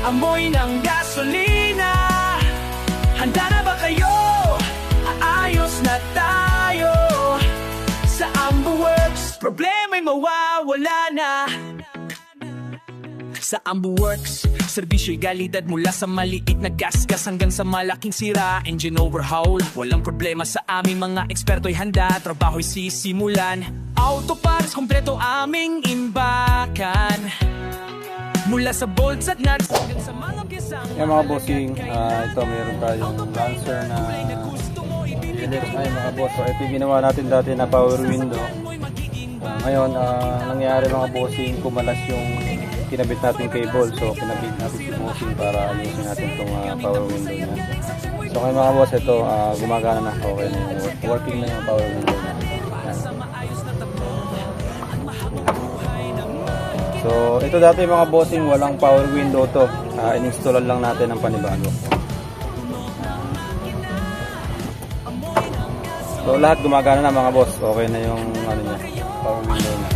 amoy ng gasolina. Handa na ba kayo? Aayos na tayo sa AmbuWorks, problema'y mawawala na. Sa AmbuWorks, serbisyo'y kalidad mula sa maliit na gasgas hanggang sa malaking sira. Engine overhaul, walang problema sa aming mga eksperto'y handa. Trabaho'y sisimulan, auto parts kompleto aming imbakan. Mula sa bolts at nuts hanggang sa mga pyesang mga bossing, ito mayroon tayong Lancer na unit. Ay mga boss, so ito yung ginawa natin dati na power window. Ngayon, nangyari mga bossing, kumalas yung kinabit natin cable. So kinabit natin si bossing para ayusin natin itong power window niya. So ngayon mga boss, ito gumagana na. Okay na yung working na yung power window niya. So ito dati mga bossing, walang power window to. In-installan lang natin ng panibago. So lahat gumagana na mga boss. Okay na yung ano niya, power window niya.